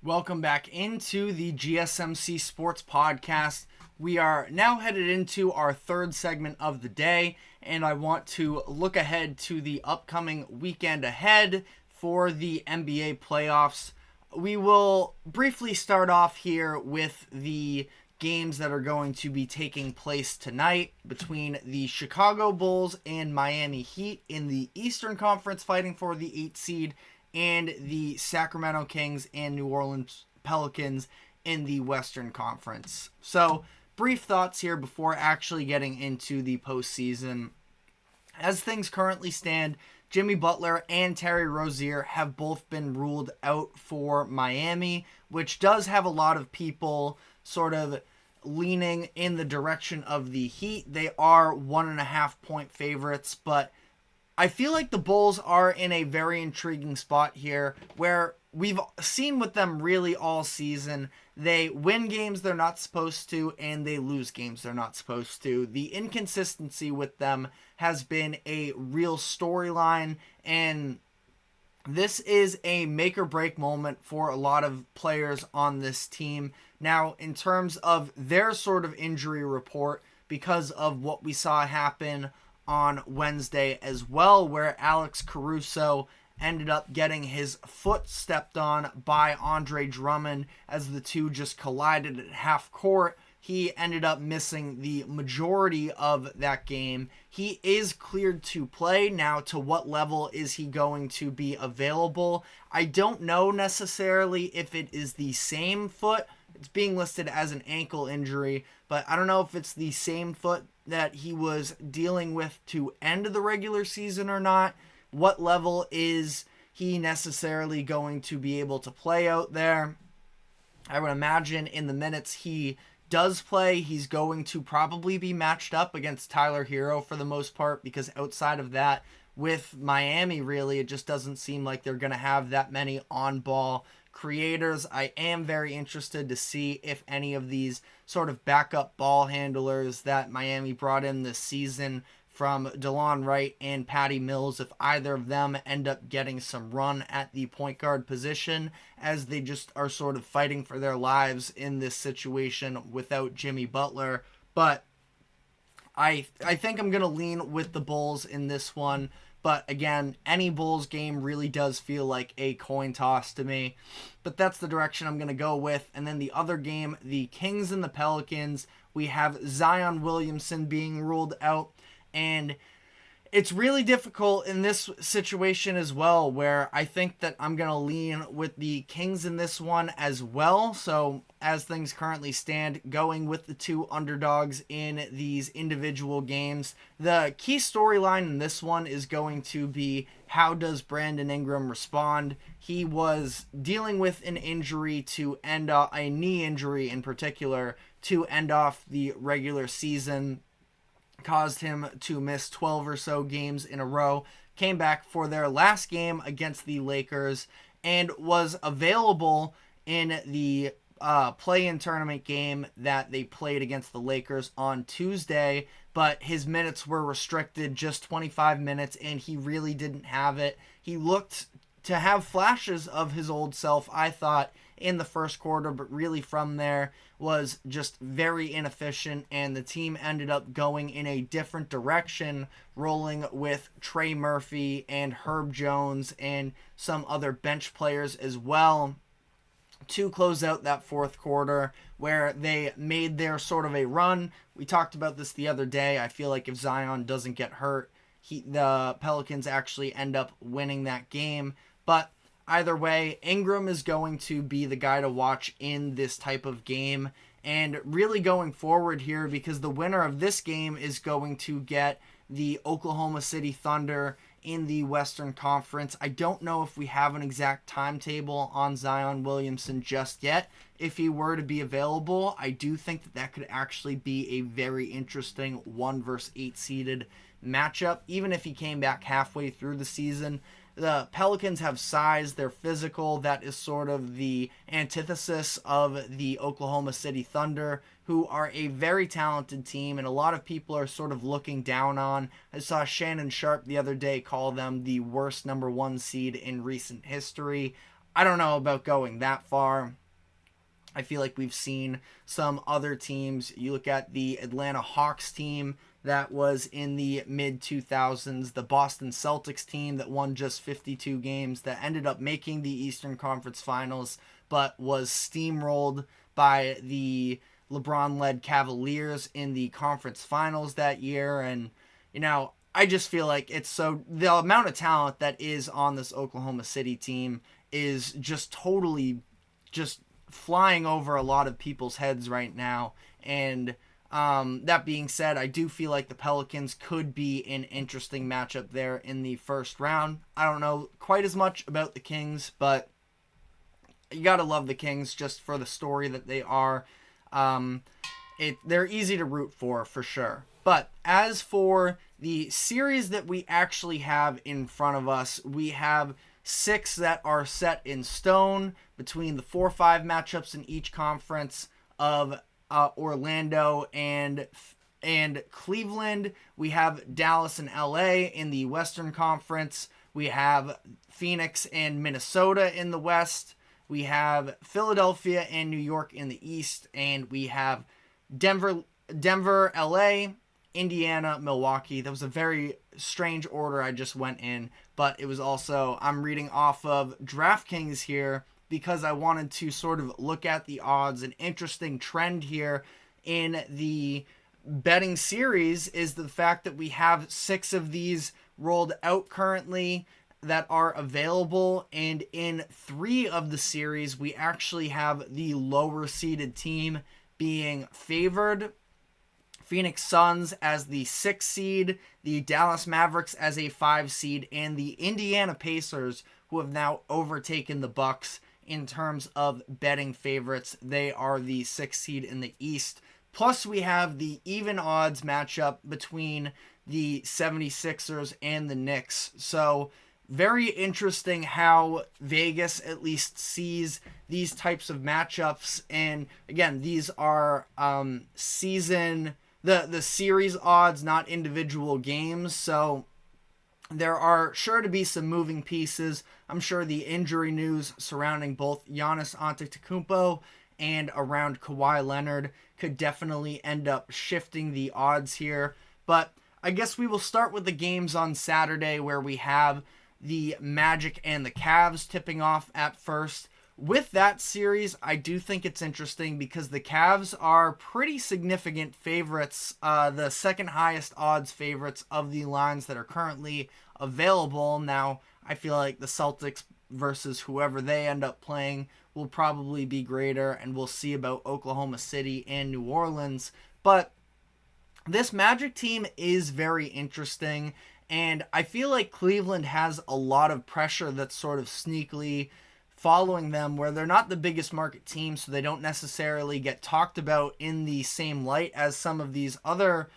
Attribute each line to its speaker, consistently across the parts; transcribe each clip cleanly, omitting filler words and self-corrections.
Speaker 1: Welcome back into the GSMC Sports Podcast. We are now headed into our third segment of the day, and I want to look ahead to the upcoming weekend ahead for the NBA playoffs. We will briefly start off here with the games that are going to be taking place tonight between the Chicago Bulls and Miami Heat in the Eastern Conference fighting for the 8th seed, and the Sacramento Kings and New Orleans Pelicans in the Western Conference. So, brief thoughts here before actually getting into the postseason. As things currently stand, Jimmy Butler and Terry Rozier have both been ruled out for Miami, which does have a lot of people sort of leaning in the direction of the Heat. They are 1.5-point favorites, but I feel like the Bulls are in a very intriguing spot here where we've seen with them really all season. They win games they're not supposed to, and they lose games they're not supposed to. The inconsistency with them has been a real storyline, and this is a make or break moment for a lot of players on this team. Now, in terms of their sort of injury report, because of what we saw happen on Wednesday as well, where Alex Caruso ended up getting his foot stepped on by Andre Drummond as the two just collided at half court. He ended up missing the majority of that game. He is cleared to play. Now, to what level is he going to be available? I don't know necessarily if it is the same foot. It's being listed as an ankle injury, but I don't know if it's the same foot that he was dealing with to end the regular season or not. What level is he necessarily going to be able to play out there? I would imagine in the minutes he does play, he's going to probably be matched up against Tyler Hero for the most part, because outside of that, with Miami, really, it just doesn't seem like they're going to have that many on-ball creators. I am very interested to see if any of these sort of backup ball handlers that Miami brought in this season from DeLon Wright and Patty Mills, if either of them end up getting some run at the point guard position, as they just are sort of fighting for their lives in this situation without Jimmy Butler. But I think I'm going to lean with the Bulls in this one. But again, any Bulls game really does feel like a coin toss to me. But that's the direction I'm going to go with. And then the other game, the Kings and the Pelicans, we have Zion Williamson being ruled out. And it's really difficult in this situation as well, where I think that I'm going to lean with the Kings in this one as well. So as things currently stand, going with the two underdogs in these individual games. The key storyline in this one is going to be, how does Brandon Ingram respond? He was dealing with an injury to end off, a knee injury in particular, to end off the regular season. Caused him to miss 12 or so games in a row. Came back for their last game against the Lakers and was available in the play-in tournament game that they played against the Lakers on Tuesday, but his minutes were restricted, just 25 minutes, and he really didn't have it. He looked to have flashes of his old self, I thought, in the first quarter, but really from there was just very inefficient, and the team ended up going in a different direction, rolling with Trey Murphy and Herb Jones and some other bench players as well to close out that fourth quarter, where they made their sort of a run. We talked about this the other day. I feel like if Zion doesn't get hurt, the Pelicans actually end up winning that game. But either way, Ingram is going to be the guy to watch in this type of game, and really going forward here, because the winner of this game is going to get the Oklahoma City Thunder in the Western Conference. I don't know if we have an exact timetable on Zion Williamson just yet. If he were to be available, I do think that that could actually be a very interesting 1 versus 8 seeded matchup, even if he came back halfway through the season. The Pelicans have size, they're physical. That is sort of the antithesis of the Oklahoma City Thunder, who are a very talented team, and a lot of people are sort of looking down on. I saw Shannon Sharp the other day call them the worst number 1 seed in recent history. I don't know about going that far. I feel like we've seen some other teams. You look at the Atlanta Hawks team that was in the mid 2000s, the Boston Celtics team that won just 52 games, that ended up making the Eastern Conference Finals, but was steamrolled by the LeBron-led Cavaliers in the conference finals that year. And, I just feel like the amount of talent that is on this Oklahoma City team is just totally just flying over a lot of people's heads right now. And that being said, I do feel like the Pelicans could be an interesting matchup there in the first round. I don't know quite as much about the Kings, but you gotta love the Kings just for the story that they are. They're easy to root for sure. But as for the series that we actually have in front of us, we have 6 that are set in stone between the 4-5 matchups in each conference of Orlando and Cleveland. We have Dallas and LA in the Western Conference. We have Phoenix and Minnesota in the West. We have Philadelphia and New York in the East, and we have Denver, LA, Indiana, Milwaukee. That was a very strange order I just went in, but it was also, I'm reading off of DraftKings here because I wanted to sort of look at the odds. An interesting trend here in the betting series is the fact that we have 6 of these rolled out currently that are available, and in 3 of the series we actually have the lower seeded team being favored. Phoenix Suns as the 6th seed, the Dallas Mavericks as a 5 seed, and the Indiana Pacers, who have now overtaken the Bucks in terms of betting favorites. They are the 6th seed in the East. Plus we have the even odds matchup between the 76ers and the Knicks. So very interesting how Vegas at least sees these types of matchups. And again, these are season, the series odds, not individual games. So there are sure to be some moving pieces. I'm sure the injury news surrounding both Giannis Antetokounmpo and around Kawhi Leonard could definitely end up shifting the odds here. But I guess we will start with the games on Saturday, where we have the Magic and the Cavs tipping off at first. With that series, I do think it's interesting because the Cavs are pretty significant favorites, the second highest odds favorites of the lines that are currently available. Now, I feel like the Celtics versus whoever they end up playing will probably be greater, and we'll see about Oklahoma City and New Orleans. But this Magic team is very interesting, and I feel like Cleveland has a lot of pressure that's sort of sneakily following them, where they're not the biggest market team, so they don't necessarily get talked about in the same light as some of these other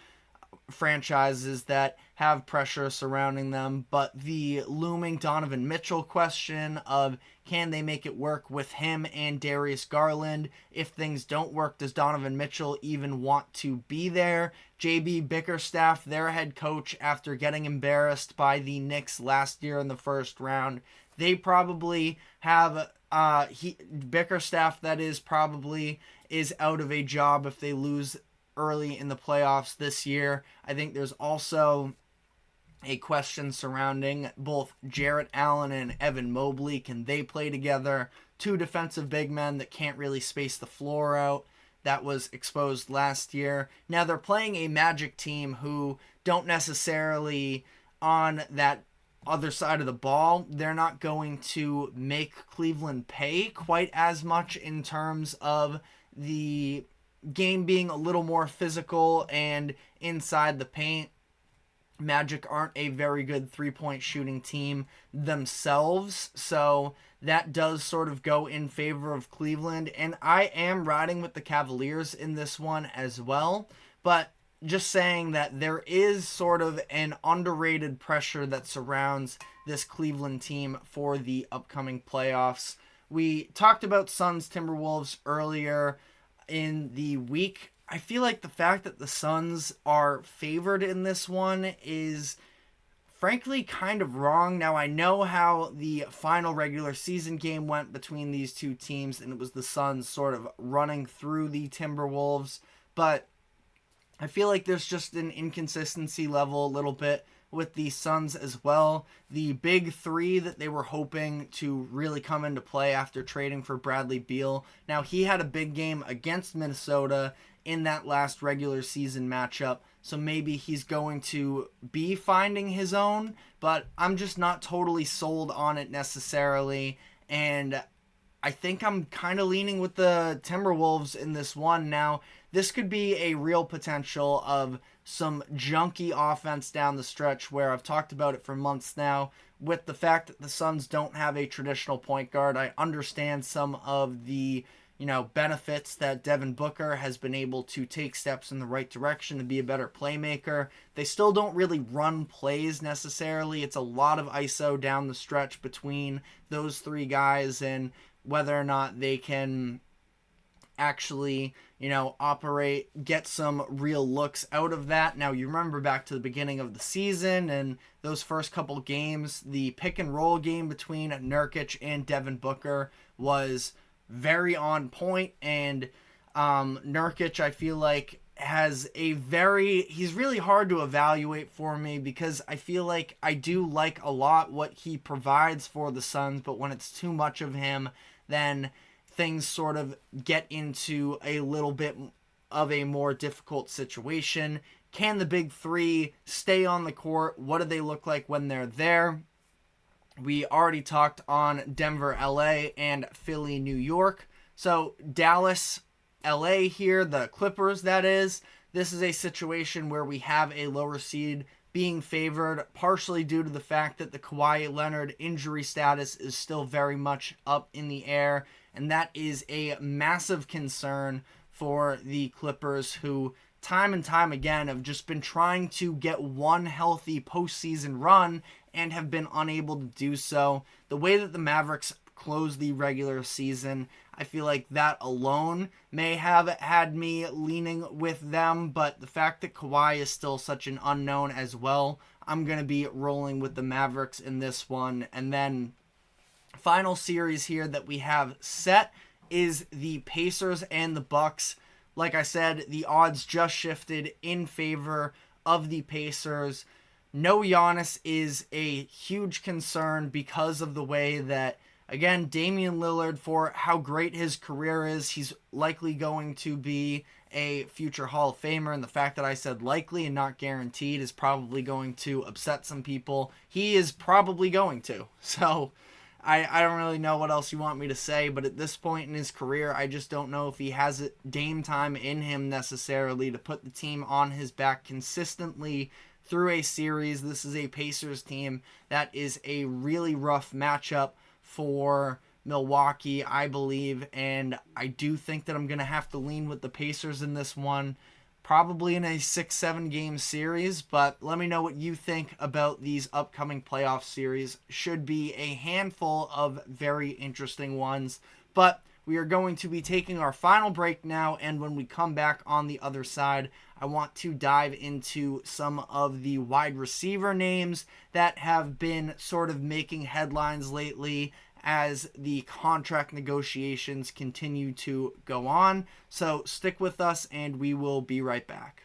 Speaker 1: franchises that have pressure surrounding them. But the looming Donovan Mitchell question of, can they make it work with him and Darius Garland? If things don't work, does Donovan Mitchell even want to be there? JB Bickerstaff, their head coach, after getting embarrassed by the Knicks last year in the first round, they probably have Bickerstaff, that is, probably is out of a job if they lose early in the playoffs this year. I think there's also a question surrounding both Jarrett Allen and Evan Mobley. Can they play together? 2 defensive big men that can't really space the floor out. That was exposed last year. Now they're playing a Magic team who don't necessarily, on that other side of the ball, they're not going to make Cleveland pay quite as much in terms of the game being a little more physical and inside the paint. Magic aren't a very good three-point shooting team themselves, so that does sort of go in favor of Cleveland, and I am riding with the Cavaliers in this one as well. But just saying that there is sort of an underrated pressure that surrounds this Cleveland team for the upcoming playoffs. We talked about Suns Timberwolves earlier in the week. I feel like the fact that the Suns are favored in this one is frankly kind of wrong. Now, I know how the final regular season game went between these two teams, and it was the Suns sort of running through the Timberwolves, but I feel like there's just an inconsistency level a little bit with the Suns as well. The big three that they were hoping to really come into play after trading for Bradley Beal. Now, he had a big game against Minnesota in that last regular season matchup, so maybe he's going to be finding his own, but I'm just not totally sold on it necessarily, and I think I'm kind of leaning with the Timberwolves in this one. Now, this could be a real potential of some junky offense down the stretch, where I've talked about it for months now. With the fact that the Suns don't have a traditional point guard, I understand some of the benefits that Devin Booker has been able to take steps in the right direction to be a better playmaker. They still don't really run plays necessarily. It's a lot of ISO down the stretch between those three guys, and whether or not they can actually, operate, get some real looks out of that. Now, you remember back to the beginning of the season and those first couple games, the pick and roll game between Nurkic and Devin Booker was very on point, and Nurkic, I feel like, he's really hard to evaluate for me, because I feel like I do like a lot what he provides for the Suns, but when it's too much of him, then things sort of get into a little bit of a more difficult situation. Can the big three stay on the court? What do they look like when they're there? We already talked on Denver, LA, and Philly, New York. So Dallas, LA here, the Clippers, that is. This is a situation where we have a lower seed being favored, partially due to the fact that the Kawhi Leonard injury status is still very much up in the air, and that is a massive concern for the Clippers, who time and time again have just been trying to get one healthy postseason run and have been unable to do so. The way that the Mavericks closed the regular season, I feel like that alone may have had me leaning with them, but the fact that Kawhi is still such an unknown as well, I'm going to be rolling with the Mavericks in this one. And then final series here that we have set is the Pacers and the Bucks. Like I said, the odds just shifted in favor of the Pacers. No Giannis is a huge concern because of the way that, again, Damian Lillard, for how great his career is, he's likely going to be a future Hall of Famer, and the fact that I said likely and not guaranteed is probably going to upset some people. He is probably going to. So I don't really know what else you want me to say, but at this point in his career, I just don't know if he has Dame time in him necessarily to put the team on his back consistently through a series. This is a Pacers team that is a really rough matchup for Milwaukee, I believe, and I do think that I'm going to have to lean with the Pacers in this one, probably in a 6-7 game series, but let me know what you think about these upcoming playoff series. Should be a handful of very interesting ones, but we are going to be taking our final break now, and when we come back on the other side, I want to dive into some of the wide receiver names that have been sort of making headlines lately as the contract negotiations continue to go on. So stick with us and we will be right back.